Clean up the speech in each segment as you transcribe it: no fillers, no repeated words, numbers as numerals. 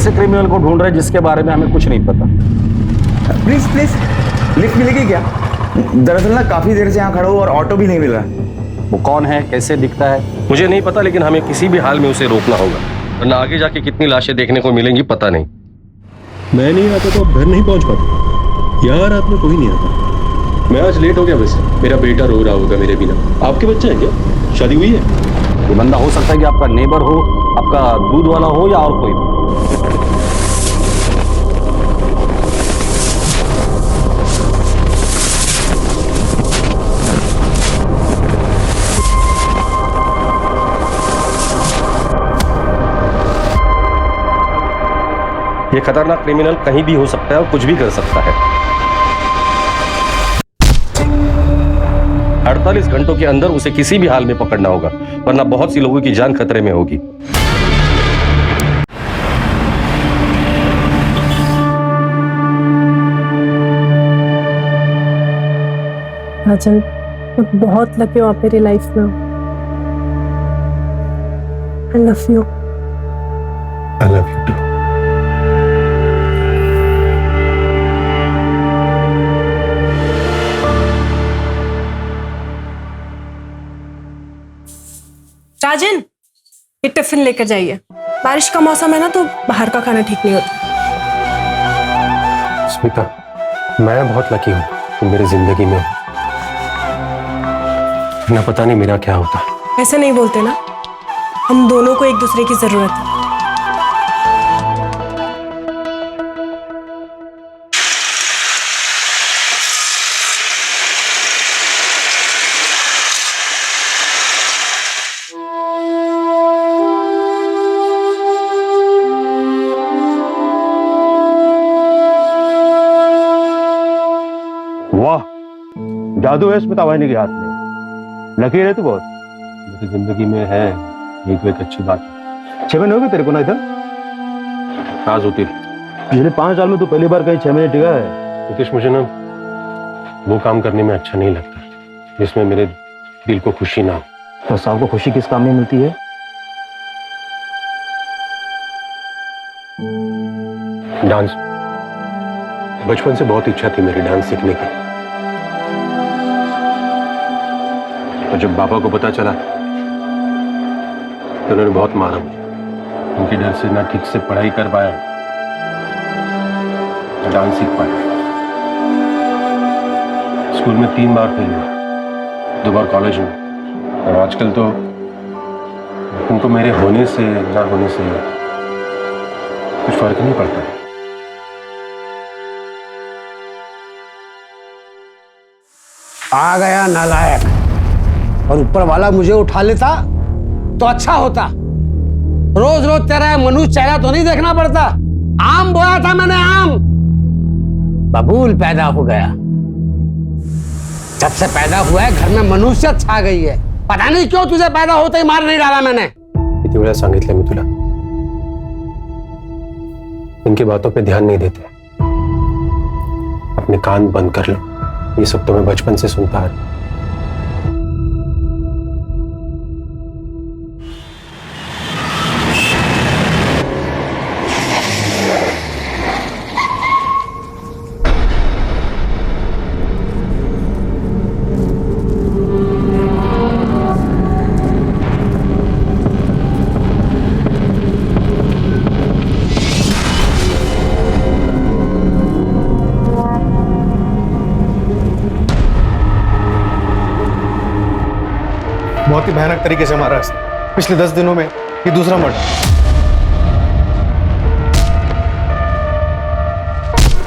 ऐसे क्रिमिनल को ढूंढ रहे हैं जिसके बारे में हमें कुछ नहीं पता। प्लीज प्लीज लिफ्ट मिलेगी क्या? दरअसल ना काफी देर से यहाँ खड़ा हूँ और ऑटो भी नहीं मिल रहा। वो कौन है, कैसे दिखता है? मुझे नहीं पता, लेकिन हमें किसी भी हाल में उसे रोकना होगा, वरना आगे जाके कितनी लाशें देखने को मिलेंगी पता नहीं। मैं नहीं आता तो आप घर नहीं पहुंच पाते। यहाँ रात में कोई नहीं आता। मैं आज लेट हो गया। वैसे मेरा बेटा रो रहा होगा मेरे बिना। आपके बच्चे हैं क्या? शादी हुई है? ये बंदा हो सकता है कि आपका नेबर हो, आपका दूध वाला हो या और कोई भी। ये खतरनाक क्रिमिनल कहीं भी हो सकता है और कुछ भी कर सकता है। 48 घंटों के अंदर उसे किसी भी हाल में पकड़ना होगा, वरना बहुत सी लोगों की जान खतरे में होगी। राजन, मैं बहुत लकी हूँ आप मेरी लाइफ में हो। I love you. I love you too. राजन, ये टिफिन लेकर जाइए। बारिश का मौसम है ना, तो बाहर का खाना ठीक नहीं होता। स्मिता, मैं बहुत लकी हूँ तुम मेरी जिंदगी में हो। ना पता नहीं मेरा क्या होता। ऐसे नहीं बोलते ना, हम दोनों को एक दूसरे की जरूरत है। वाह, जादू है स्मिता वाहिनी के हाथ में। लकीर है तू बहुत। मेरी जिंदगी में है एक अच्छी बात। 6 महीने हो गए तेरे को ना इधर? आज होती पिछले 5 साल में तू पहली बार कहीं 6 महीने टिका है। नितीश, मुझे ना वो काम करने में अच्छा नहीं लगता जिसमें मेरे दिल को खुशी ना हो। तो साहब को खुशी किस काम में मिलती है? डांस। बचपन से बहुत इच्छा थी मेरी डांस सीखने की। और जब पापा को पता चला तो उन्होंने बहुत मारा मुझे। उनके डर से ना ठीक से पढ़ाई कर पाया, ना डांस सीख पाया। स्कूल में 3 बार फेल हुआ, 2 बार कॉलेज में। और आजकल तो उनको मेरे होने से ना होने से कुछ फर्क नहीं पड़ता। आ गया नालायक। और ऊपर वाला मुझे उठा लेता तो अच्छा होता। रोज रोज तेरा मनुष्य चेहरा तो नहीं देखना पड़ता। आम बोया था मैंने, आम बबूल पैदा हो गया। जब से पैदा हुआ है घर में मनुष्य छा गई है। पता नहीं क्यों तुझे पैदा होते ही मार नहीं डाला मैंने। किती वेळा सांगितलं मी तुला, इनकी बातों पे ध्यान नहीं देते। अपने कान बंद कर लो। ये सब तो मैं बचपन से सुनता आ रहा हूं। बहुत ही भयानक तरीके से मारा है। पिछले 10 दिनों में ये दूसरा मर्डर।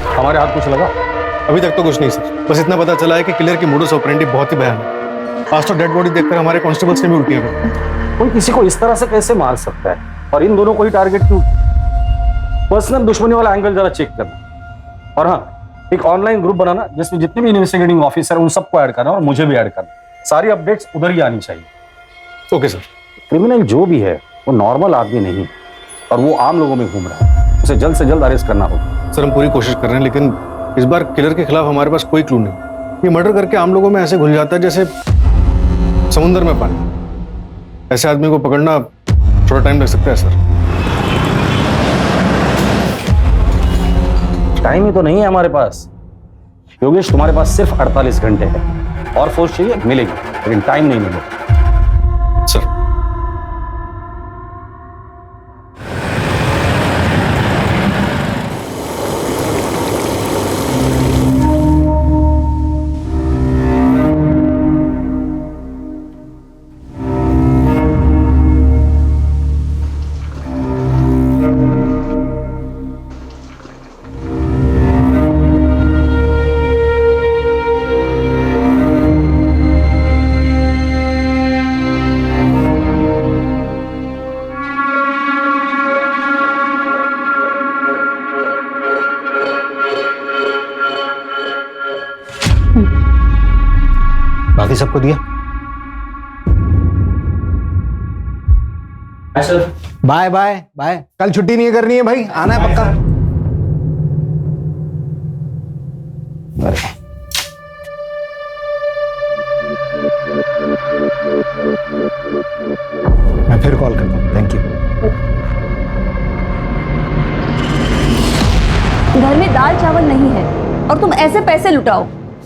हमारे हाथ कुछ लगा? अभी तक तो कुछ नहीं सर, बस इतना पता चला है कि किलर की मोडस ऑपरेंडी बहुत ही भयानक है। आज तो डेड बॉडी देखकर हमारे कांस्टेबल्स ने भी उल्टियां कर। कोई किसी को इस तरह से कैसे मार सकता है, और इन दोनों को ही टारगेट क्यों? पर्सनल दुश्मनी वाला एंगल जरा चेक करना। और हाँ, एक ऑनलाइन ग्रुप बनाना जिसमें जितने भी इन्वेस्टिगेटिंग ऑफिसर उन सबको ऐड करना और मुझे भी ऐड करना। सारी अपडेट्स उधर ही आनी चाहिए। Okay sir. क्रिमिनल जो भी है वो नॉर्मल आदमी नहीं, और वो आम लोगों में घूम रहा है। उसे जल्द से जल्द अरेस्ट करना होगा। सर हम पूरी कोशिश कर रहे हैं, लेकिन इस बार किलर के खिलाफ हमारे पास कोई क्लू नहीं। ये मर्डर करके आम लोगों में ऐसे घुल जाता है जैसे समुद्र में पानी। ऐसे आदमी को पकड़ना थोड़ा टाइम लग सकता है सर। टाइम ही तो नहीं है हमारे पास। योगेश, तुम्हारे पास सिर्फ 48 घंटे है, और फोर्स चाहिए मिलेगी, लेकिन टाइम नहीं मिलेगा। सर बाकी सबको दिया? Bye bye bye. कल छुट्टी नहीं करनी है भाई, आना है पक्का। मैं फिर कॉल करता हूँ। Thank you. घर में दाल चावल नहीं है और तुम ऐसे पैसे लुटाओ।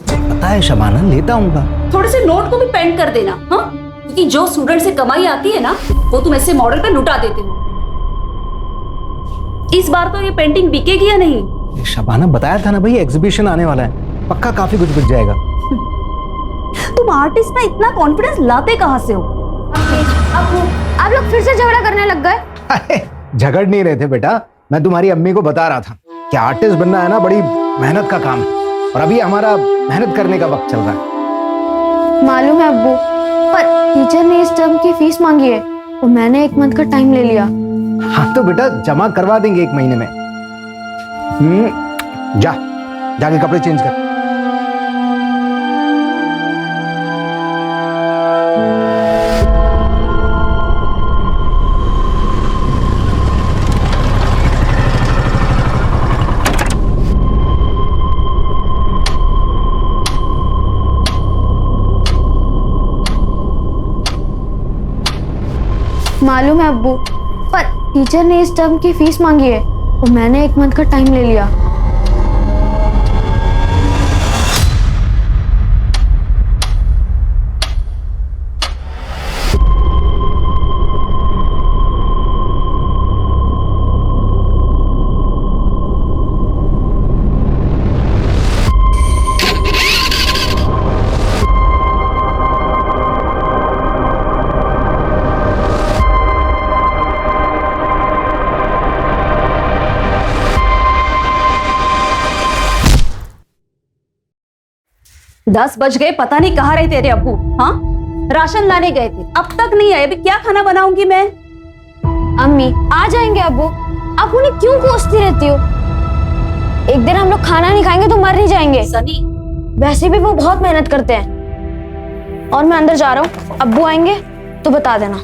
पता है शबाना, लेता हूँ। थोड़े से नोट को भी पेंट कर देना, हाँ? क्योंकि जो स्टूडेंट से कमाई आती है ना, वो तुम ऐसे मॉडल पे लुटा देते हो। इस बार तो ये पेंटिंग बिकेगी या नहीं? शबाना, बताया था ना भाई, एग्जीबिशन आने वाला है, पक्का काफी कुछ बिक जाएगा। तुम आर्टिस्ट में इतना कॉन्फिडेंस लाते कहाँ से हो? आप लोग फिर से झगड़ा करने लग गए। झगड़ नहीं रहे थे बेटा, मैं तुम्हारी अम्मी को बता रहा था कि आर्टिस्ट बनना है ना, बड़ी मेहनत का काम है, और अभी हमारा मेहनत करने का वक्त चल रहा है। मालूम है अब्बू, पर टीचर ने इस टर्म की फीस मांगी है और मैंने 1 मंथ का टाइम ले लिया। हाँ तो बेटा जमा करवा देंगे 1 महीने में। जाके कपड़े चेंज कर। मालूम है अब्बू, पर टीचर ने इस टर्म की फीस मांगी है और मैंने 1 मंथ का टाइम ले लिया। दस बज गए, पता नहीं कहाँ रहे तेरे अब्बू। हाँ, राशन लाने गए थे, अब तक नहीं आए। अभी क्या खाना बनाऊंगी मैं? अम्मी आ जाएंगे अब्बू, आप उन्हें क्यों कोसती रहती हो? एक दिन हम लोग खाना नहीं खाएंगे तो मर नहीं जाएंगे। सनी, वैसे भी वो बहुत मेहनत करते हैं। और मैं अंदर जा रहा हूँ, अब्बू आएंगे तो बता देना।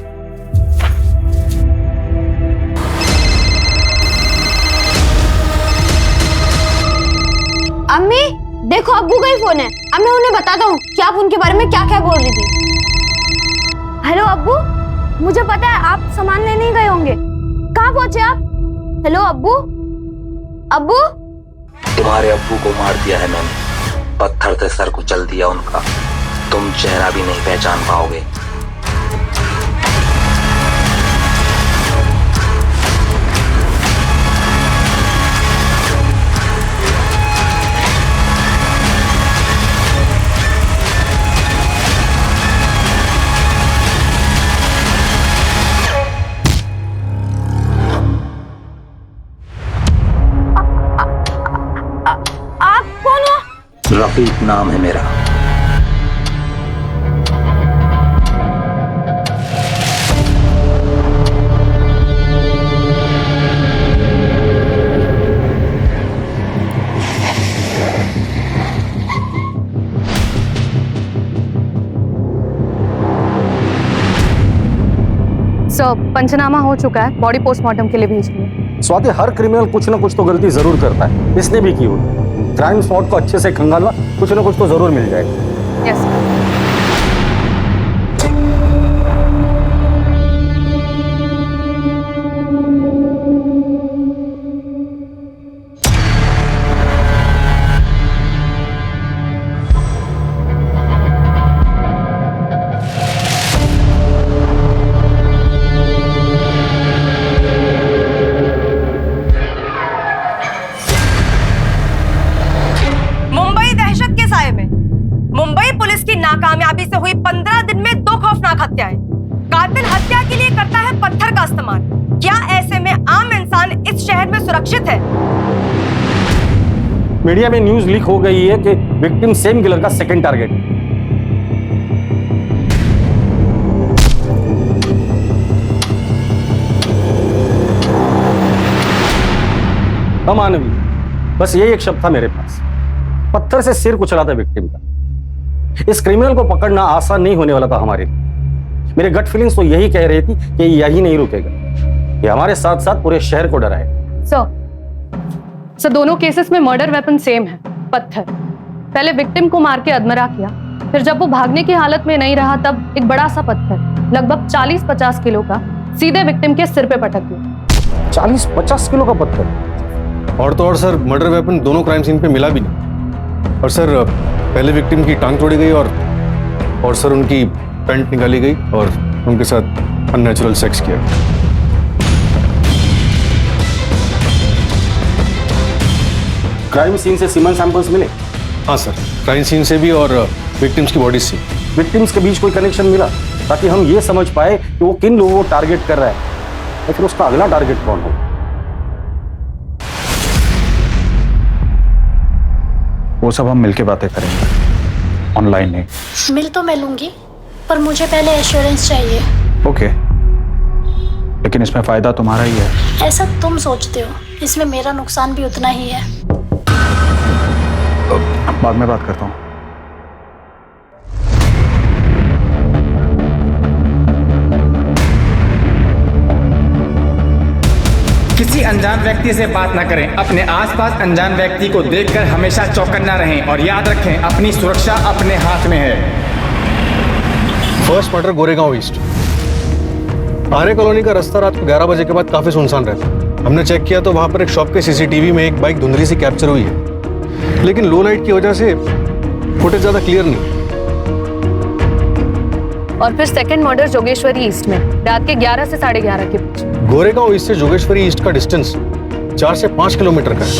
अम्मी देखो, अब्बू का ही फोन है। अब मैं उन्हें बताता हूँ कि आप उनके बारे में क्या क्या बोल रही थी। हेलो अब्बू, मुझे पता है आप सामान लेने ही गए होंगे। कहाँ पहुंचे आप? हेलो अब्बू, अब्बू। तुम्हारे अब्बू को मार दिया है मैंने, पत्थर से सर कुचल दिया उनका। तुम चेहरा भी नहीं पहचान पाओगे। रफीक नाम है मेरा। पंचनामा हो चुका है, बॉडी पोस्टमार्टम के लिए भेज दिया। स्वाति, हर क्रिमिनल कुछ ना कुछ तो गलती जरूर करता है, इसने भी की होगी। क्राइम स्पॉट को अच्छे से खंगालना, कुछ ना कुछ तो जरूर मिल जाएगा। यस। नाकामयाबी से हुई 15 दिन में 2 खौफनाक हत्याएं। कातिल हत्या के लिए करता है पत्थर का इस्तेमाल। क्या ऐसे में आम इंसान इस शहर में सुरक्षित है? मीडिया में न्यूज लीक हो गई है कि विक्टिम सेम किलर का सेकंड टारगेट है। अमानवीय, बस यही एक शब्द था मेरे पास। पत्थर से सिर कुचला था विक्टिम का। इस क्रिमिनल को पकड़ना आसान नहीं होने वाला था हमारे लिए। मेरे गट फीलिंग्स तो यही कह रही थी कि यही नहीं रुकेगा, ये हमारे साथ साथ पूरे शहर को डराएगा। सर दोनों केसेस में मर्डर वेपन सेम है, पत्थर। पहले विक्टिम को मार के अधमरा किया, फिर जब वो भागने की हालत में नहीं रहा तब एक बड़ा सा पत्थर लगभग 40-50 किलो का सीधे विक्टिम के सिर पे पटक दिया। 40-50 किलो का पत्थर? और तो और सर, मर्डर वेपन दोनों क्राइम सीन पे मिला भी नहीं। और सर पहले विक्टिम की टांग तोड़ी गई और सर उनकी पैंट निकाली गई और उनके साथ अननेचुरल सेक्स किया। क्राइम सीन से सीमन सैंपल्स मिले? हाँ सर, क्राइम सीन से भी और विक्टिम्स की बॉडी से। विक्टिम्स के बीच कोई कनेक्शन मिला ताकि हम ये समझ पाए कि वो किन लोगों को टारगेट कर रहा है या फिर उसका अगला टारगेट कौन होगा? वो सब हम मिलके बातें करेंगे, ऑनलाइन नहीं। मिल तो मैं लूंगी, पर मुझे पहले एश्योरेंस चाहिए। ओके, लेकिन इसमें फायदा तुम्हारा ही है। ऐसा तुम सोचते हो, इसमें मेरा नुकसान भी उतना ही है। बाद में बात करता हूँ। किसी अनजान व्यक्ति से बात न करें। अपने आसपास अनजान व्यक्ति को देखकर हमेशा चौकन्ना रहें और याद रखें, अपनी सुरक्षा अपने हाथ में है। First murder Goregaon east. Arya colony का रास्ता रात को 11 बजे के बाद काफी सुनसान रहता है। हमने चेक किया तो वहां पर एक शॉप के सीसीटीवी में एक बाइक धुंधली सी कैप्चर हुई है, लेकिन लो लाइट की वजह से फुटेज ज्यादा क्लियर नहीं। और फिर सेकंड मर्डर जोगेश्वरी ईस्ट में रात के 11 से 11:30 के बीच। गोरेगांव ईस्ट से जोगेश्वरी ईस्ट का डिस्टेंस 4 से 5 किलोमीटर का है।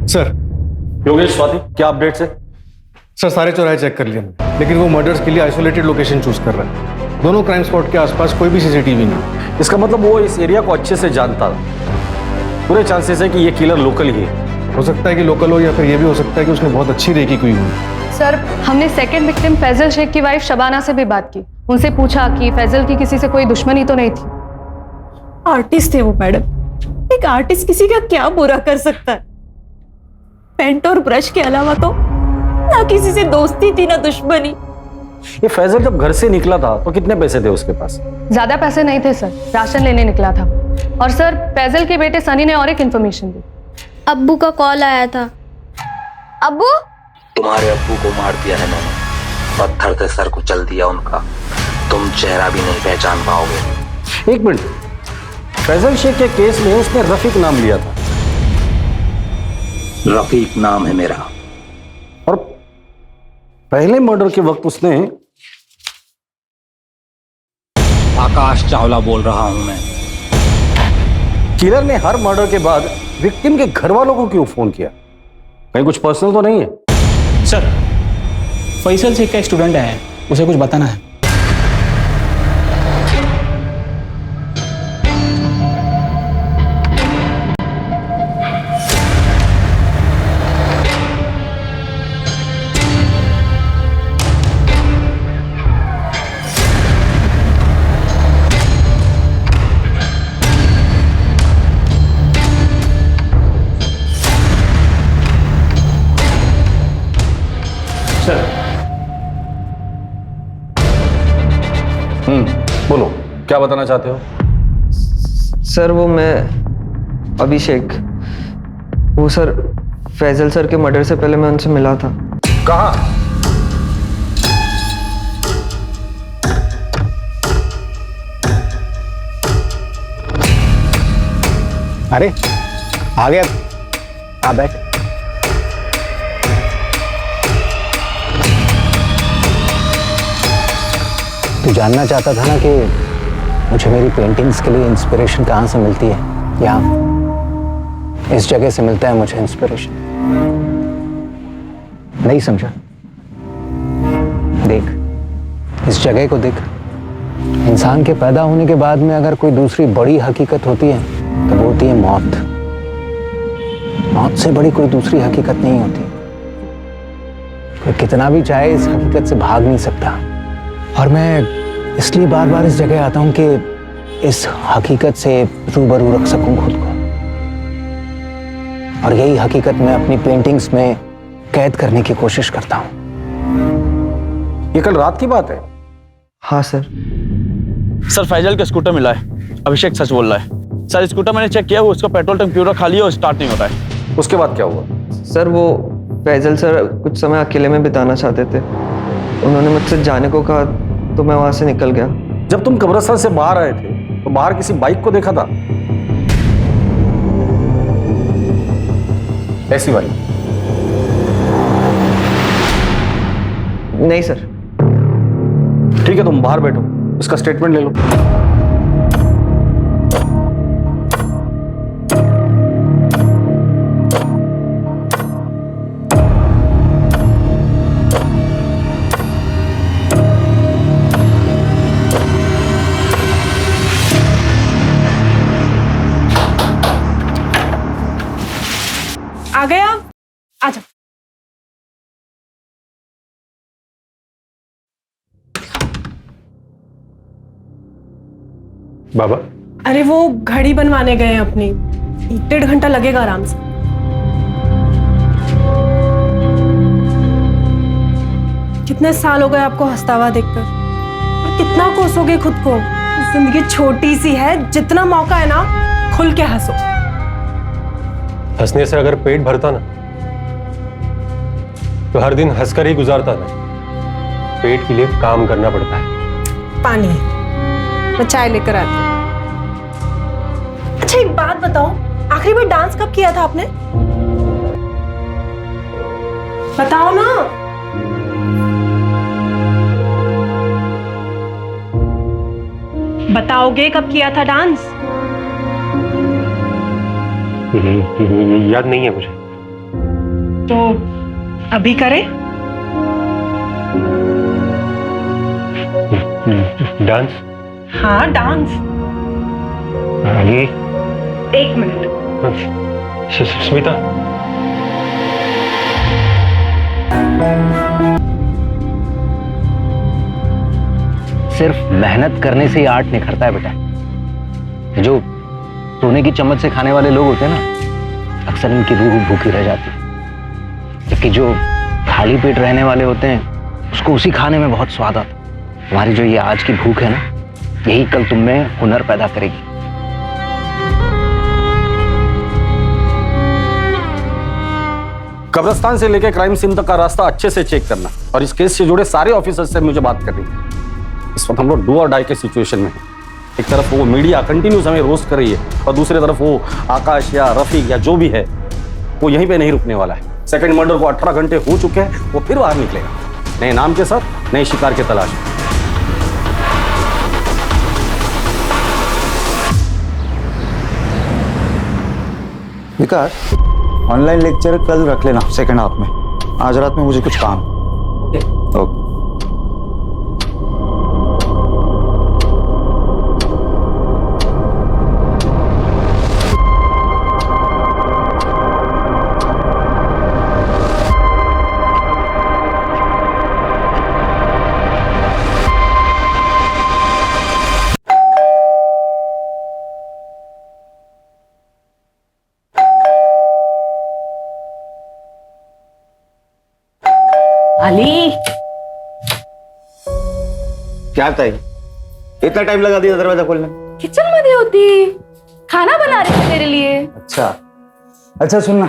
सर योगेश, स्वाति, क्या अपडेट्स है? सर सारे चौराहे चेक कर लिए हमने, लेकिन वो मर्डर्स के लिए आइसोलेटेड लोकेशन चूज कर रहा है। दोनों क्राइम स्पॉट के आसपास कोई भी सीसीटीवी नहीं। इसका मतलब वो इस एरिया को अच्छे से जानता था। पूरे चांसेस है कि ये किलर लोकल ही है। हो सकता है कि लोकल हो या फिर ये भी हो सकता है कि उसने बहुत अच्छी रेकी की हुई। सर हमने सेकंड विक्टिम फैजल शेख की वाइफ शबाना से भी बात की। उनसे पूछा कि फैजल की किसी से कोई दुश्मनी तो नहीं थी। आर्टिस्ट थे वो मैडम। एक आर्टिस्ट किसी का क्या बुरा कर सकता है? पेंट और ब्रश के अलावा तो ना किसी से दोस्ती थी ना दुश्मनी। ये फैजल जब घर से निकला था तो कितने पैसे थे उसके पास? ज्यादा पैसे नहीं थे सर, राशन लेने निकला था। और सर फैजल के बेटे सनी ने और एक इन्फॉर्मेशन दी। अब्बू का कॉल आया था। अब्बू? तुम्हारे अब्बू को मार दिया है मैंने, पत्थर से सर कुचल दिया उनका। तुम चेहरा भी नहीं पहचान पाओगे। एक मिनट, फैजल शेख के केस में उसने रफीक नाम लिया था। रफीक नाम है मेरा। और पहले मर्डर के वक्त उसने... आकाश चावला बोल रहा हूं मैं। किलर ने हर मर्डर के बाद विक्टिम के घर वालों को क्यों फोन किया? कहीं कुछ पर्सनल तो नहीं है? सर फैसल शेख का स्टूडेंट है, उसे कुछ बताना है। बोलो, क्या बताना चाहते हो? सर वो मैं अभिषेक, वो सर फैजल सर के मर्डर से पहले मैं उनसे मिला था। कहाँ? अरे आ गया, आ बैठ। तू जानना चाहता था ना कि मुझे मेरी पेंटिंग्स के लिए इंस्पिरेशन कहाँ से मिलती है? यहाँ इस जगह से मिलता है मुझे इंस्पिरेशन। नहीं समझा? देख इस जगह को देख। इंसान के पैदा होने के बाद में अगर कोई दूसरी बड़ी हकीकत होती है तो वो होती है मौत। मौत से बड़ी कोई दूसरी हकीकत नहीं होती। कोई कितना भी चाहे इस हकीकत से भाग नहीं सकता। और मैं इसलिए बार बार इस जगह आता हूं कि इस हकीकत से रूबरू रख सकूं खुद को। और यही हकीकत मैं अपनी पेंटिंग्स में कैद करने की कोशिश करता हूं। ये कल रात की बात है? हाँ सर। सर फैजल का स्कूटर मिला है। अभिषेक सच बोल रहा है। सर स्कूटर मैंने चेक किया, वो उसका पेट्रोल टैंक पूरा खाली है और स्टार्ट नहीं हो रहा है। उसके बाद क्या हुआ? सर वो फैजल सर कुछ समय अकेले में बिताना चाहते थे। उन्होंने मुझसे जाने को कहा तो मैं वहां से निकल गया। जब तुम कब्रिस्तान से बाहर आए थे तो बाहर किसी बाइक को देखा था? ऐसी बाइक? नहीं सर। ठीक है, तुम बाहर बैठो, इसका स्टेटमेंट ले लो। आ गए आप? आजा। बाबा, अरे वो घड़ी बनवाने गए हैं अपनी, 1.5 घंटा लगेगा आराम से। कितने साल हो गए आपको हंसता हुआ देखकर, और कितना कोसोगे खुद को? जिंदगी छोटी सी है, जितना मौका है ना खुल के हंसो। हंसने से अगर पेट भरता ना तो हर दिन हंसकर ही गुजारता ना। पेट के लिए काम करना पड़ता है। पानी, मैं चाय लेकर आती हूँ। अच्छा एक बात बताओ, आखिरी बार डांस कब किया था आपने? बताओ ना। बताओगे कब किया था डांस? याद नहीं है मुझे। तो अभी करें? डांस? हाँ डांस। ये 1 मिनट। स्मिता, सिर्फ मेहनत करने से ही आर्ट निखरता है बेटा। जो सोने की चम्मच से खाने वाले लोग होते हैं ना, अक्सर इनकी रूह भूखी रह जाती है। जबकि जो खाली पेट रहने वाले होते हैं उसको उसी खाने में बहुत स्वाद आता है। तुम्हारी जो ये आज की भूख है ना, यही कल तुम में हुनर पैदा करेगी। कब्रिस्तान से लेकर क्राइम सीन तक का रास्ता अच्छे से चेक करना, और इस केस से जुड़े सारे ऑफिसर्स से मुझे बात करनी है। इस वक्त हम लोग डू और डाई के सिचुएशन में हैं। एक तरफ वो मीडिया कंटिन्यूस हमें रोस्ट कर रही है, और दूसरी तरफ वो आकाश या रफीक या जो भी है वो यहीं पे नहीं रुकने वाला है। सेकंड मर्डर को 18 घंटे हो चुके हैं, वो फिर बाहर निकलेगा नए नाम के साथ, नए शिकार के तलाश में। विकास, ऑनलाइन लेक्चर कल रख लेना सेकंड हाफ में। आज रात में मुझे कुछ काम। ओके। अली, क्या था ये? इतना टाइम लगा दिया दरवाजा खोलने में? किचन में नहीं होती, खाना बना रही थी तेरे लिए। अच्छा सुनना,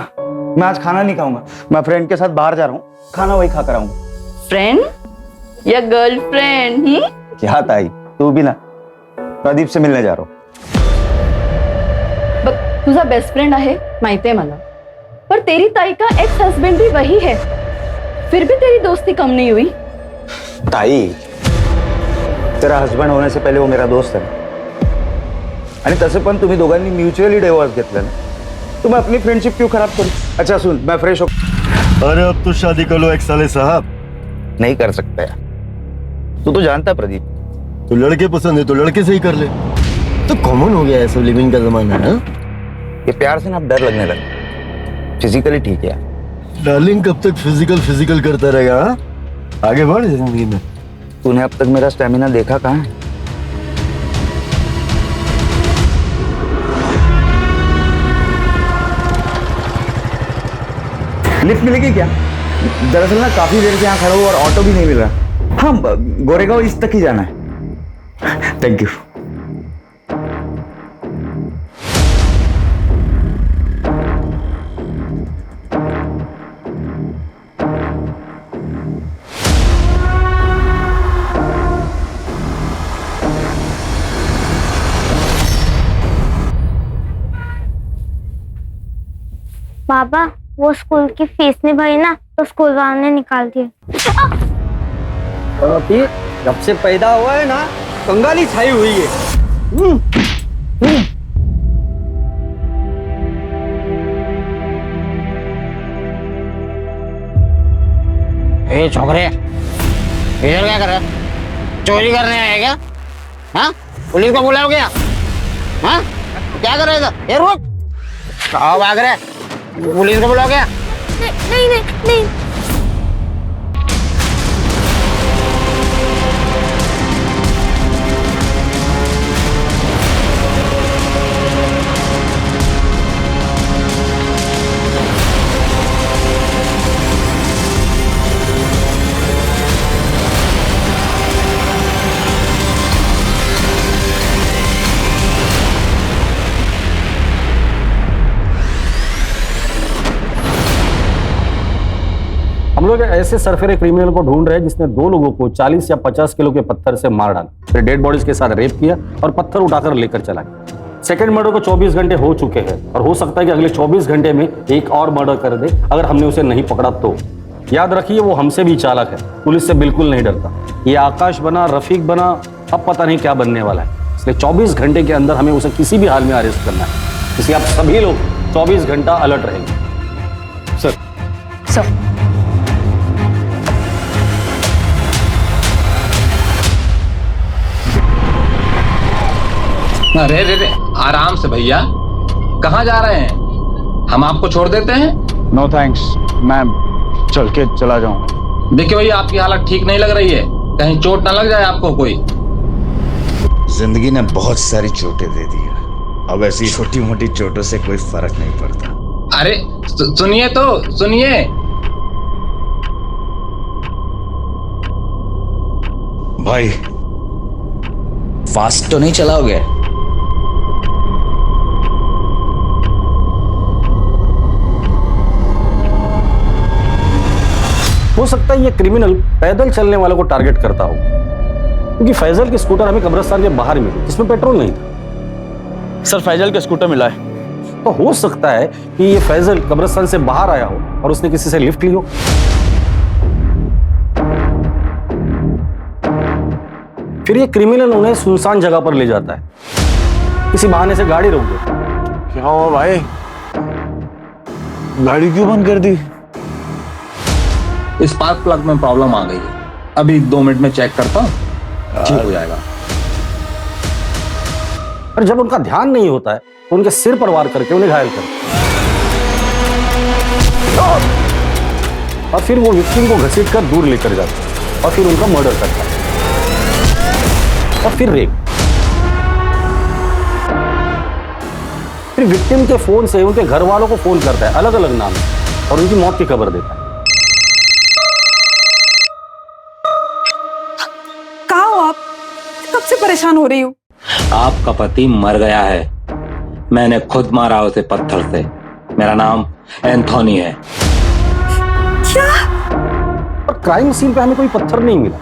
मैं आज खाना नहीं खाऊंगा। मैं फ्रेंड के साथ बाहर जा रहा हूँ, खाना वही खा कर आऊंगा। फ्रेंड या गर्लफ्रेंड? क्या ताई, तू भी ना प्रदीप से मिलने जा रहा हूँ। बघ, तुझा बेस्ट फ्रेंड आहे माहिती आहे मला, पर तेरी ताई का एक्स हस्बैंड भी वही है, फिर भी तेरी दोस्ती कम नहीं हुई। ताई, तेरा हस्बंड होने से पहले वो मेरा दोस्त है, आणि तसं पण तुम्ही दोघांनी म्युच्युअली डिवोर्स घेतला ना, तो मैं अपनी फ्रेंडशिप क्यों खराब करूं? अच्छा सुन, मैं फ्रेश हो। अरे अब तो शादी कर लो एक साले साहब। नहीं कर सकता यार, तो जानता प्रदीप, तो लड़के पसंद है तो लड़के से ही कर ले। तो कॉमन हो गया है सब लिविंग का जमाना है। ये प्यार से ना अब डर लगने लगा। फिजिकली ठीक है। डार्लिंग कब तक फिजिकल करता रहेगा? हाँ? आगे बढ़ जिंदगी में। तूने अब तक मेरा स्टेमिना देखा कहाँ है? लिफ्ट मिलेगी क्या? दरअसल ना काफी देर से यहाँ खड़ा हूँ और ऑटो भी नहीं मिल रहा। हाँ, गोरेगांव इस तक ही जाना है। Thank you. पापा, वो स्कूल की फीस नहीं भरी ना, तो स्कूल वालों ने निकाल दिया। जब से पैदा हुआ है ना, कंगाली छाई हुई है। ए छोकरे, इधर क्या कर रहे हो? चोरी करने आए क्या? हाँ, पुलिस को बुलाओ क्या? हाँ, क्या कर रहे थे? ए रुक, कहाँ भाग रहे? पुलिस को बुलाओ क्या? नहीं नहीं नहीं। हम लोग ऐसे सरफेरे क्रिमिनल को ढूंढ रहे हैं जिसने 2 लोगों को 40 या 50 किलो के पत्थर से मार डाला, फिर डेड बॉडीज के साथ रेप किया और पत्थर उठाकर लेकर चला गया। सेकंड मर्डर को 24 घंटे हो चुके हैं और हो सकता है कि अगले 24 घंटे में एक और मर्डर कर दे अगर हमने उसे नहीं पकड़ा तो। याद रखिए, वो हमसे भी चालाक है, पुलिस से बिल्कुल नहीं डरता। ये आकाश बना, रफीक बना, अब पता नहीं क्या बनने वाला है। इसलिए 24 घंटे के अंदर हमें उसे किसी भी हाल में अरेस्ट करना है। इसलिए आप सभी लोग 24 घंटा अलर्ट रहेंगे। सर अरे रे रे, आराम से भैया, कहाँ जा रहे हैं? हम आपको छोड़ देते हैं? नो थैंक्स, मैं चल के चला जाऊंगा। देखिए भैया, आपकी हालत ठीक नहीं लग रही है, कहीं चोट ना लग जाए आपको कोई। जिंदगी ने बहुत सारी चोटें दे दी है, अब ऐसी छोटी मोटी चोटों से कोई फर्क नहीं पड़ता। अरे सुनिए तो सुनिए। भाई, फास्ट तो नहीं चलाओगे? हो सकता है ये क्रिमिनल पैदल चलने वालों को टारगेट करता हो, क्योंकि फैजल की स्कूटर हमें कब्रिस्तान के बाहर मिली जिसमें पेट्रोल नहीं था। सर, फैजल का स्कूटर मिला है। तो हो सकता है कि ये फैजल कब्रिस्तान से बाहर आया हो और उसने किसी से लिफ्ट ली हो। फिर ये क्रिमिनल उन्हें सुनसान जगह पर ले जाता है, किसी बहाने से गाड़ी रोक देता है। क्या हुआ भाई? गाड़ी क्यों बंद कर दी? स्पार्क प्लग में प्रॉब्लम आ गई है, अभी 2 मिनट में चेक करता हूँ, ठीक हो जाएगा। और जब उनका ध्यान नहीं होता है तो उनके सिर पर वार करके उन्हें घायल कर और फिर वो विक्टिम को घसीट कर दूर लेकर जाता है और फिर उनका मर्डर करता है और फिर रेप। फिर विक्टिम के फोन से उनके घर वालों को फोन करता है अलग अलग नाम से और उनकी मौत की खबर देता है। कहाँ हो आप? कब से परेशान हो रही हूँ। आपका पति मर गया है, मैंने खुद मारा उसे पत्थर से। मेरा नाम एंथोनी है। क्या? और क्राइम सीन पे हमें कोई पत्थर नहीं मिला,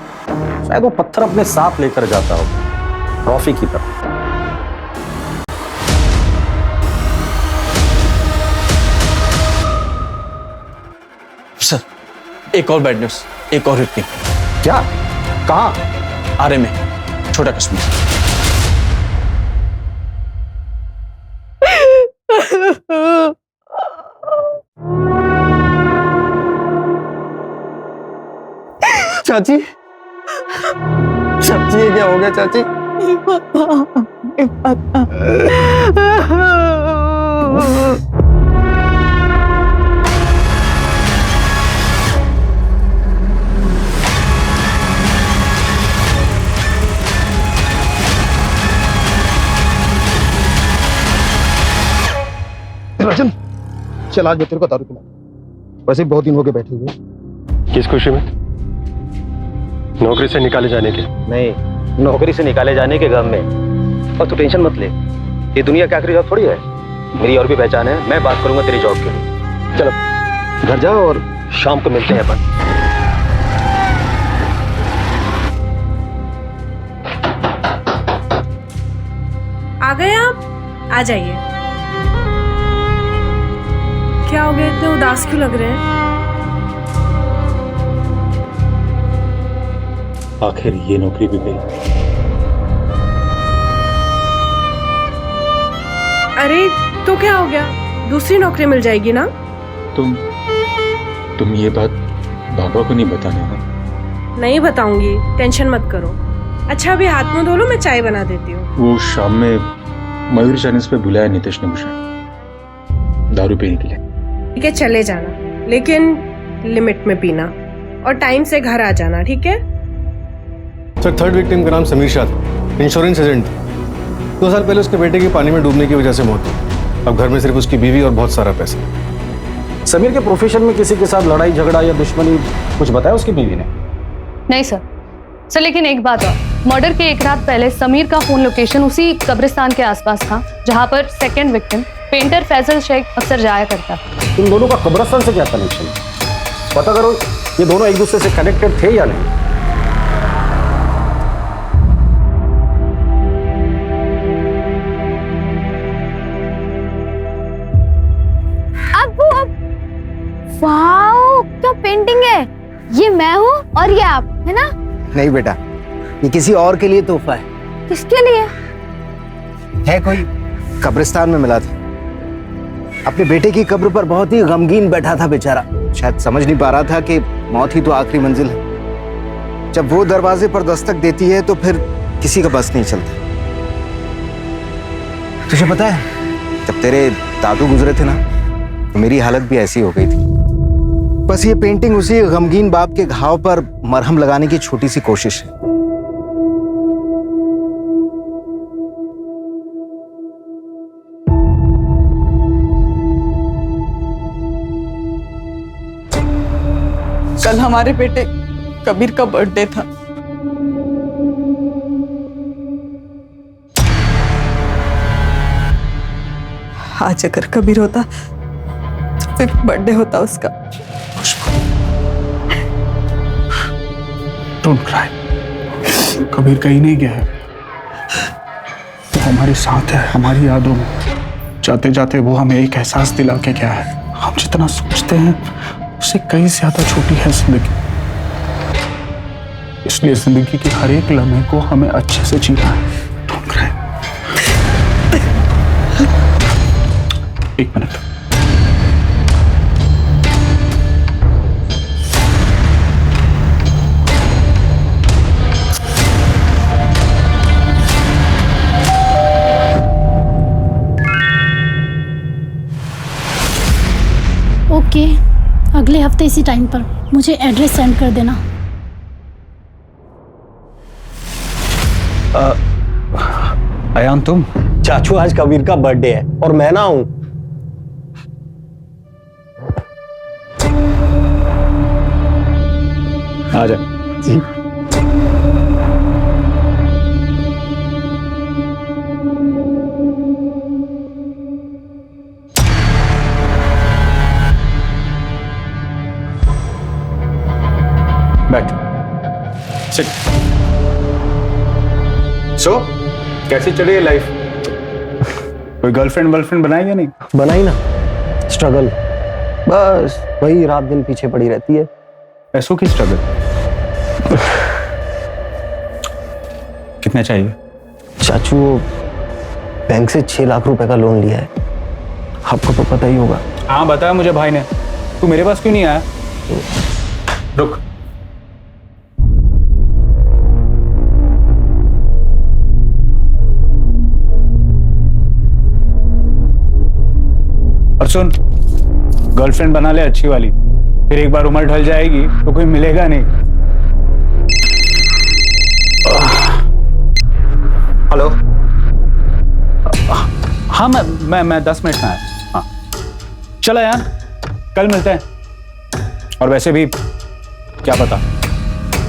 शायद वो पत्थर अपने साथ लेकर जाता हो ट्रॉफी की तरह। सर, एक और बैड न्यूज, एक और विक्टिम। क्या? कहाँ? आरे में, छोटा कश्मीर। चाची, चाची ये क्या हो गया चाची? राजन, चल आज मैं तेरे को दारू पिला। वैसे बहुत दिन हो गए बैठे हुए। किस खुशी में? नौकरी से निकाले जाने के? नहीं, नौकरी से निकाले जाने के गम में। और तू टेंशन मत ले, ये दुनिया क्या आखिरी जॉब थोड़ी है। मेरी और भी पहचान है, मैं बात करूंगा तेरी जॉब के लिए। चलो घर जाओ और शाम को मिलते हैं अपन। आ गए आप? आ जाइए। क्या हो गया, इतने उदास क्यों लग रहे हैं? आखिर ये नौकरी भी गई। अरे तो क्या हो गया, दूसरी नौकरी मिल जाएगी ना। तुम ये बात बाबा को नहीं बताना ना? नहीं बताऊंगी, टेंशन मत करो। अच्छा अभी हाथ मुंह धो लो, मैं चाय बना देती हूँ। वो शाम में मयूर चाइनीज पे बुलाया नीतीश ने मुझे दारू पीने के लिए। ठीक है चले जाना, लेकिन लिमिट में पीना और टाइम से घर आ जाना, ठीक है? सर, थर्ड विक्टिम का नाम समीर शाह था, इंश्योरेंस एजेंट। 2 साल पहले उसके बेटे की पानी में डूबने की वजह से मौत हुई। अब घर में सिर्फ उसकी बीवी और बहुत सारा पैसा। समीर के प्रोफेशन में किसी के साथ लड़ाई झगड़ा या दुश्मनी कुछ बताया उसकी बीवी ने? नहीं सर, लेकिन एक बात और, मर्डर के एक रात पहले समीर का फोन लोकेशन उसी कब्रिस्तान के आसपास था जहां पर second victim painter Faisal Shaikh अक्सर जाया करता था। इन दोनों का कब्रिस्तान से क्या कनेक्शन है? पता करो, ये दोनों एक दूसरे से कनेक्टेड थे या नहीं। वाओ, क्या पेंटिंग है। ये मैं हूँ और ये आप, है ना? नहीं बेटा, ये किसी और के लिए तोहफा है। किसके लिए? है कोई कब्रिस्तान में मिला था। अपने बेटे की कब्र पर बहुत ही गमगीन बैठा था बेचारा। शायद समझ नहीं पा रहा था कि मौत ही तो आखिरी मंजिल है। जब वो दरवाजे पर दस्तक देती है तो फिर किसी का बस नहीं चलता। तुझे पता है, जब तेरे दादू गुजरे थे ना, तो मेरी हालत भी ऐसी हो गई थी। बस ये पेंटिंग उसी गमगीन बाप के घाव पर मरहम लगाने की छोटी सी कोशिश है। कल हमारे बेटे कबीर का बर्थडे था। आज अगर कबीर होता तो फिर बर्थडे होता उसका। डोंट क्राई, कबीर कहीं नहीं गया है। वो हमारे साथ है, हमारी यादों में। जाते जाते वो हमें एक एहसास दिला के गया है, हम जितना सोचते हैं उससे कहीं ज्यादा छोटी है जिंदगी। इसलिए जिंदगी के हर एक लम्हे को हमें अच्छे से जीना है। Don't cry. एक मिनट। ओके, अगले हफ्ते इसी टाइम पर मुझे एड्रेस सेंड कर देना। अयान, तुम? चाचू, आज कबीर का बर्थडे है और मैं ना हूं। आ जा जी। बैठ, सिट। सो कैसी चली है लाइफ? कोई गर्लफ्रेंड वर्लफ्रेंड बनाई या नहीं? बनाई ना, स्ट्रगल, बस वही रात दिन पीछे पड़ी रहती है। पैसों की स्ट्रगल? कितना चाहिए? चाचू, बैंक से 6 लाख रुपए का लोन लिया है, आपको तो पता ही होगा। हाँ बताया मुझे भाई ने। तू मेरे पास क्यों नहीं आया? रुक, और सुन, गर्लफ्रेंड बना ले अच्छी वाली, फिर एक बार उम्र ढल जाएगी तो कोई मिलेगा नहीं। हेलो। हाँ मैं 10 मिनट में आया। हाँ चलो यार, कल मिलते हैं। और वैसे भी क्या पता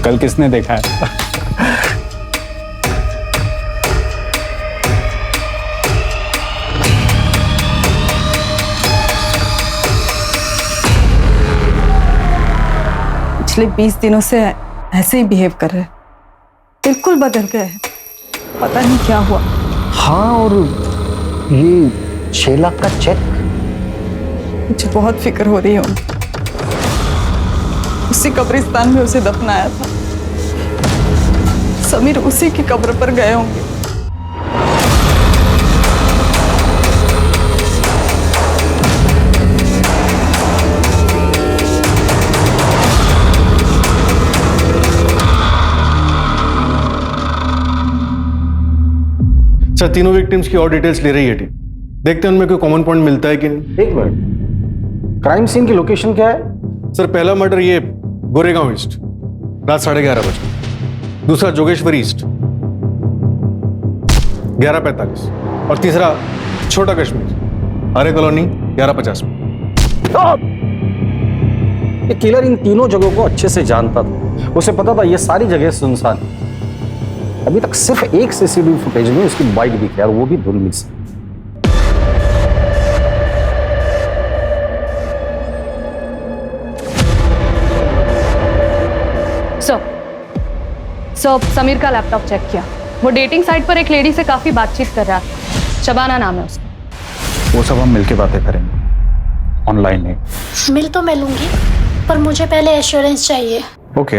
कल किसने देखा है। पिछले 20 दिनों से ऐसे ही बिहेव कर रहे हैं, बिल्कुल बदल गए हैं, पता नहीं क्या हुआ। हाँ, और ये 6 लाख का चेक, मुझे बहुत फिक्र हो रही है उनकी। उसी कब्रिस्तान में उसे दफनाया था, समीर उसी की कब्र पर गए होंगे। सर तीनों विक्टिम्स की और डिटेल्स ले रही है टीम। देखते हैं उनमें कोई कॉमन पॉइंट मिलता है कि नहीं। एक मिनट, क्राइम सीन की लोकेशन क्या है? सर पहला मर्डर ये गोरेगांव ईस्ट, रात 11:30 बजे। दूसरा जोगेश्वरी ईस्ट 11:45, और तीसरा छोटा कश्मीर, आर्य कॉलोनी 11:50 में। ये किलर इन तीनों जगहों को अच्छे से जानता था, उसे पता था ये सारी जगह सुनसान है। अभी तक सिर्फ एक सीसीटीवी फुटेज में उसकी बाइक दिखी है, और वो भी धुंधली से। सो समीर का लैपटॉप चेक किया, वो डेटिंग साइट पर एक लेडी से काफी बातचीत कर रहा था, शबाना नाम है उसका। वो सब हम मिलके बातें करेंगे, ऑनलाइन नहीं। मिल तो मैं लूंगी, पर मुझे पहले एश्योरेंस चाहिए। ओके,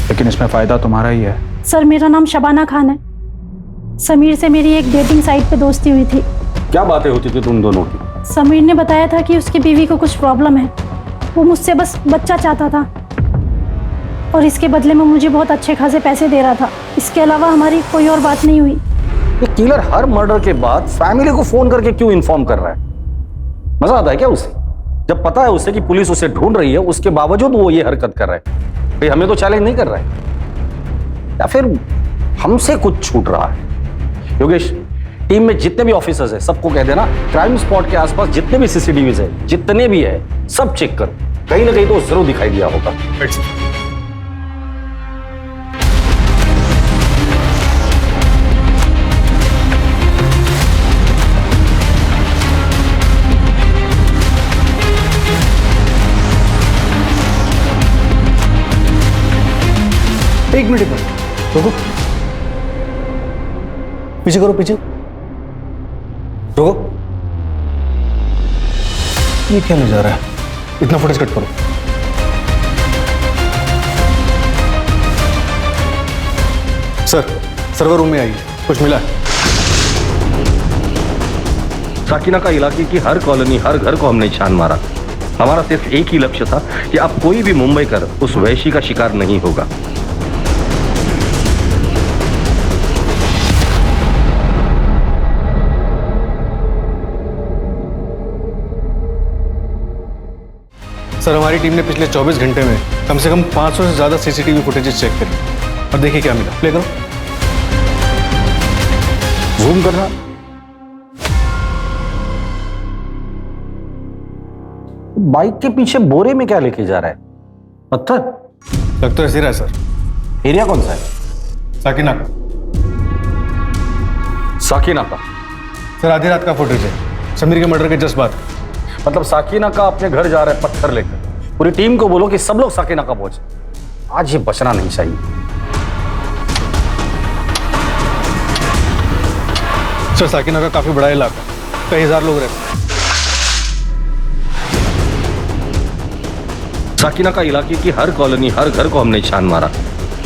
लेकिन इसमें फायदा तुम्हारा ही है। सर मेरा नाम शबाना खान है, समीर से मेरी एक डेटिंग साइट पे दोस्ती हुई थी। क्या बातें होती थी तुम दोनों की? समीर ने बताया था कि उसकी बीवी को कुछ प्रॉब्लम है, वो मुझसे बस बच्चा चाहता था, और इसके बदले में मुझे बहुत अच्छे खासे पैसे दे रहा था। इसके अलावा हमारी कोई और बात नहीं हुई। ये किलर हर मर्डर के बाद फैमिली को फोन करके क्यों इन्फॉर्म कर रहा है? मजा आता है क्या उसे? जब पता है उसे कि पुलिस उसे ढूंढ रही है, उसके बावजूद वो ये हरकत कर रहा है। भाई हमें तो चैलेंज नहीं कर रहा है, या फिर हमसे कुछ छूट रहा है? योगेश, टीम में जितने भी ऑफिसर्स हैं सबको कह देना, क्राइम स्पॉट के आसपास जितने भी सीसीटीवी है, जितने भी है, सब चेक करो, कहीं ना कहीं तो जरूर दिखाई दिया होगा। एक मिनट रुको, पीछे करो, पीछे रुको। ये क्या ले जा रहा है? इतना फुटेज कट करो। सर सर्वर रूम में आइए, कुछ मिला है? साकिना का इलाके की हर कॉलोनी, हर घर को हमने छान मारा। हमारा सिर्फ एक ही लक्ष्य था कि अब कोई भी मुंबई कर उस वैशी का शिकार नहीं होगा। सर हमारी टीम ने पिछले 24 घंटे में कम से कम 500 से ज्यादा सीसीटीवी फुटेजेस चेक करी, और देखिए क्या मिला। प्ले करो, जूम करना। बाइक के पीछे बोरे में क्या लेके जा रहा है? पत्थर? लग तो ऐसे रहा है सर। एरिया कौन सा है? साकिना का। साकिना का? सर आधी रात का फुटेज है, समीर के मर्डर के जस्ट बाद। मतलब साकिना का अपने घर जा रहा है पत्थर लेकर। पूरी टीम को बोलो कि सब लोग साकिना का पहुंचे, आज ये बचना नहीं चाहिए। सर साकिना का काफी बड़ा इलाका, कई हजार लोग रहते हैं। साकिना का इलाके की हर कॉलोनी, हर घर को हमने छान मारा।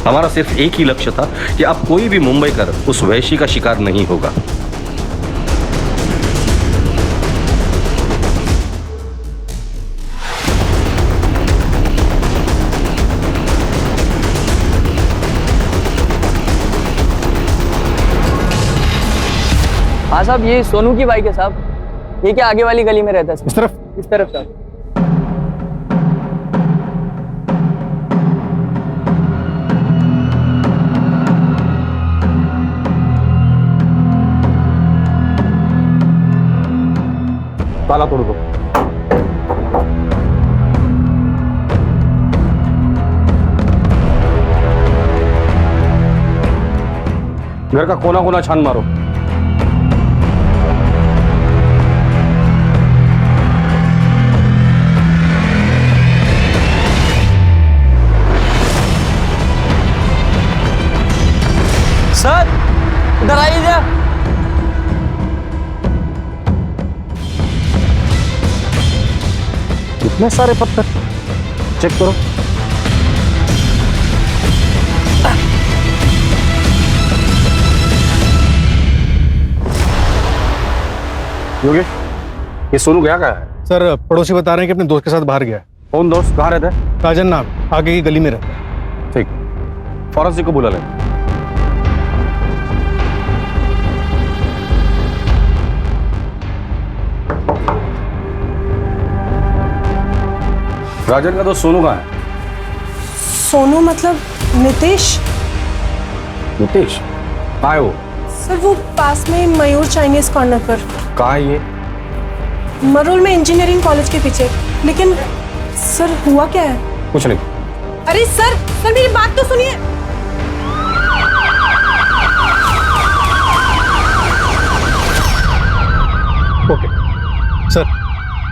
हमारा सिर्फ एक ही लक्ष्य था कि अब कोई भी मुंबई कर उस वैशी का शिकार नहीं होगा। हाँ साहब, ये सोनू की बाइक है साहब, ठीक है, आगे वाली गली में रहता है। इस तरफ? इस तरफ सर। ताला तोड़ दो। घर का कोना कोना छान मारो। सर इधर आइए। इतने सारे पत्थर, चेक करो। योगेश, ये सोनू गया कहाँ है? सर पड़ोसी बता रहे हैं कि अपने दोस्त के साथ बाहर गया है। कौन दोस्त, कहाँ रहता है? राजन नाम, आगे की गली में रहता है। ठीक, फॉरेंसिक को बुला ले। राजन का दोस्त सोनू कहाँ है? सोनू मतलब नितेश? नितेश कहाँ है वो? सर वो पास में मयूर चाइनीज कॉर्नर पर। कहाँ है ये? मरोल में इंजीनियरिंग कॉलेज के पीछे। लेकिन सर हुआ क्या है? कुछ नहीं। अरे सर मेरी बात तो सुनिए। ओके सर,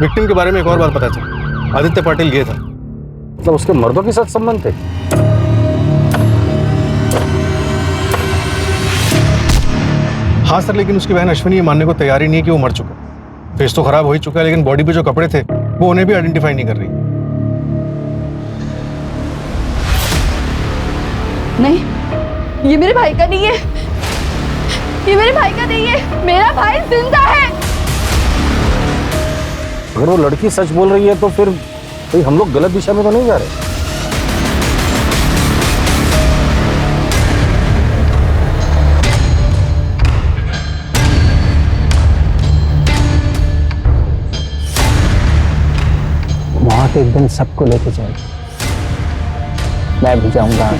विक्टिम के बारे में एक और बात पता चली। आदित्य पाटिल गया था। मतलब उसके मर्दों के साथ संबंध थे? हाँ सर, लेकिन उसकी बहन अश्विनी ये मानने को तैयार ही नहीं है कि वो मर चुका। फेस तो खराब हो ही चुका है, लेकिन बॉडी पे जो कपड़े थे वो उन्हें भी आइडेंटिफाई नहीं कर रही। नहीं, ये मेरे भाई का नहीं है। ये मेरे भाई का नहीं है। मेरा भाई जिंदा है। अगर वो लड़की सच बोल रही है तो फिर भाई हम लोग गलत दिशा में तो नहीं जा रहे? मौत एक दिन सबको लेके जाएगी। मैं भी जाऊंगा,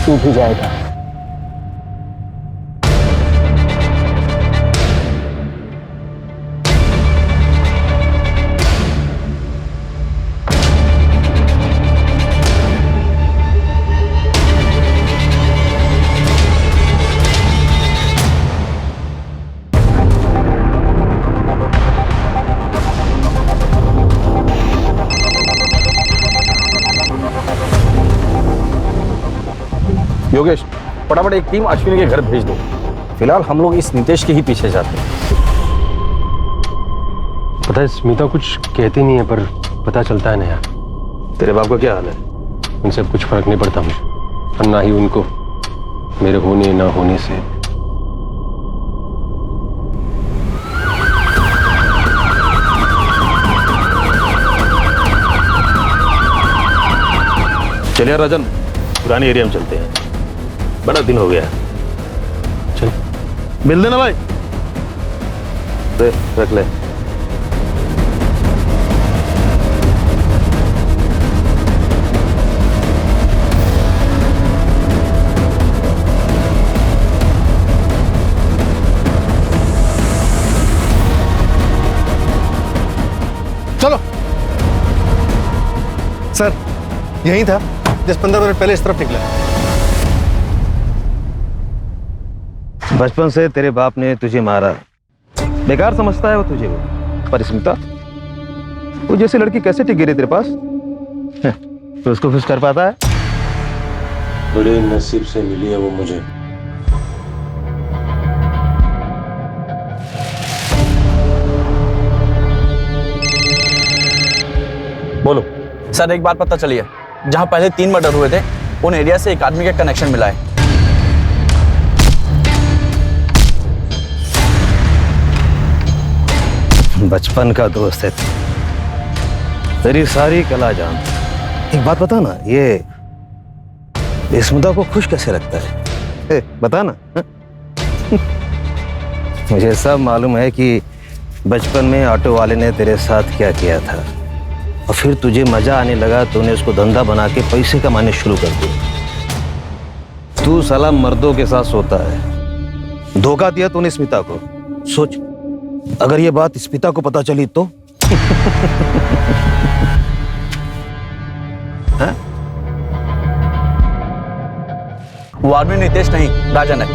तू भी जाएगा। योगेश, फटाफट एक टीम अश्विनी के घर भेज दो। फिलहाल हम लोग इस नितेश के ही पीछे जाते हैं। पता है स्मिता कुछ कहती नहीं है, पर पता चलता है ना यार। तेरे बाप का क्या हाल है? उनसे कुछ फर्क नहीं पड़ता मुझे, और ना ही उनको मेरे होने ना होने से। चलिए राजन, पुराने एरिया में चलते हैं, बड़ा दिन हो गया। चल मिल देना भाई। दे, रख ले। चलो सर, यही था, 10-15 मिनट पहले इस तरफ निकला। बचपन से तेरे बाप ने तुझे मारा, बेकार समझता है वो तुझे। पर स्मिता, वो जैसी लड़की कैसे टिक गिरी तेरे पास? तो उसको खुश कर पाता है? बड़े नसीब से मिली है वो मुझे। बोलो सर, एक बात पता चली है, जहां पहले 3 मर्डर हुए थे उन एरिया से एक आदमी का कनेक्शन मिला है। बचपन का दोस्त है, तेरी सारी कला जान। एक बात बता ना, ये स्मिता को खुश कैसे रखता है? बता ना। मुझे सब मालूम है कि बचपन में ऑटो वाले ने तेरे साथ क्या किया था और फिर तुझे मजा आने लगा, तूने उसको धंधा बना के पैसे कमाने शुरू कर दिए। तू साला मर्दों के साथ सोता है। धोखा दिया तूने स्मिता को। सोच, अगर ये बात स्मिता को पता चली तो हाँ? वो आदमी नितेश नहीं, राजन है।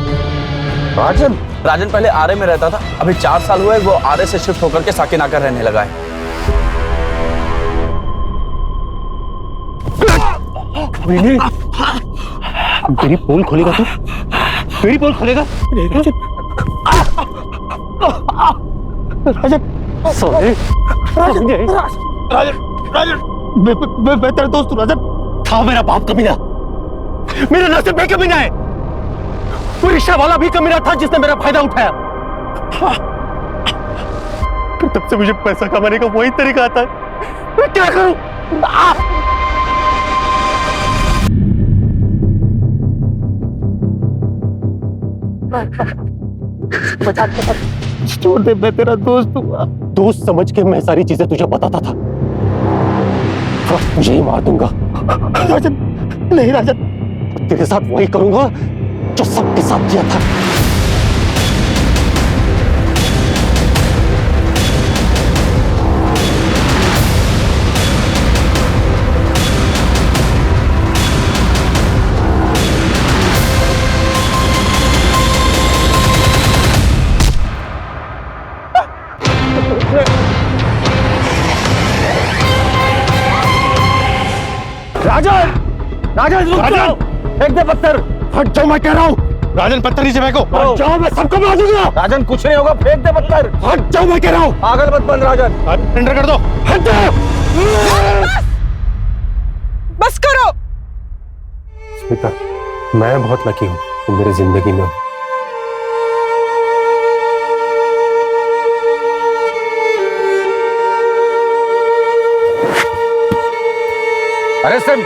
राजन पहले आरए में रहता था, अभी 4 साल हुए वो आरए से शिफ्ट होकर के साकिनाका रहने लगा है। तेरी पोल खोलेगा तू? तेरी पोल खोलेगा? राजन सॉरी। राजन मैं तेरा दोस्त हूँ। राजन था मेरा बाप कमीना, मेरा नसीब भी कमीना है। वो रिक्शा वाला भी कमीना था जिसने मेरा फायदा उठाया। फिर तब से मुझे पैसा कमाने का वही तरीका आता है। मैं क्या करूं? छोड़ दे, मैं तेरा दोस्त हूँ। दोस्त समझ के मैं सारी चीजें तुझे बताता था। मुझे ही मार दूंगा। राजन नहीं, राजन तेरे साथ वही करूंगा जो सबके साथ किया था। राजन रुक जाओ, फेंक दे पत्थर। हट जाओ मैं कह रहा हूँ। राजन पत्थर नीचे फेंको। हट जाओ, मैं सबको मार दूंगा। राजन कुछ नहीं होगा, फेंक दे पत्थर। हट जाओ मैं कह रहा हूँ। पागल मत बन राजन। एंटर कर दो। हट जाओ। बस करो। स्मिता, मैं बहुत लकी हूँ तुम मेरी जिंदगी में हो। अरे सिम,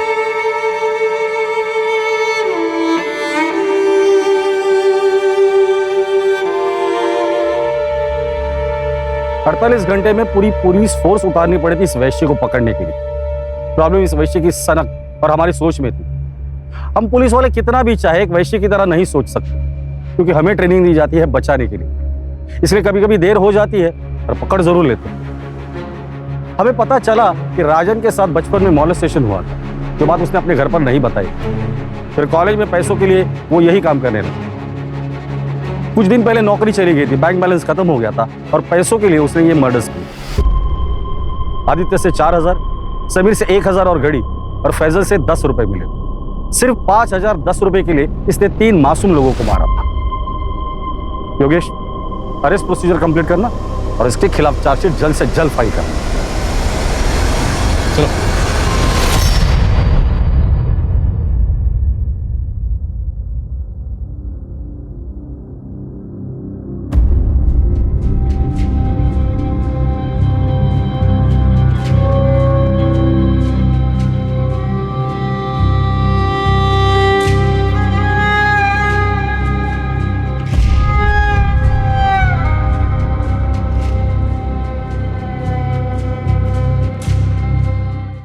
48 घंटे में पूरी पुलिस फोर्स उतारनी पड़ी थी इस वैश्य को पकड़ने के लिए। प्रॉब्लम इस वैश्य की सनक और हमारी सोच में थी। हम पुलिस वाले कितना भी चाहे एक वैश्य की तरह नहीं सोच सकते, क्योंकि हमें ट्रेनिंग दी जाती है बचाने के लिए। इसलिए कभी कभी देर हो जाती है और पकड़ जरूर लेते हैं। हमें पता चला कि राजन के साथ बचपन में मॉलेस्टेशन हुआ था, जो बात उसने अपने घर पर नहीं बताई। फिर कॉलेज में पैसों के लिए वो यही काम करने लगा। कुछ दिन पहले नौकरी चली गई थी, बैंक बैलेंस खत्म हो गया था और पैसों के लिए उसने ये मर्डर्स किए। आदित्य से 4000, समीर से 1000 और घड़ी, और फैजल से 10 रुपए मिले। सिर्फ 5010 रुपए के लिए इसने 3 मासूम लोगों को मारा था। योगेश, अरेस्ट प्रोसीजर कंप्लीट करना और इसके खिलाफ चार्जशीट जल्द से जल्द फाइल करना। चलो।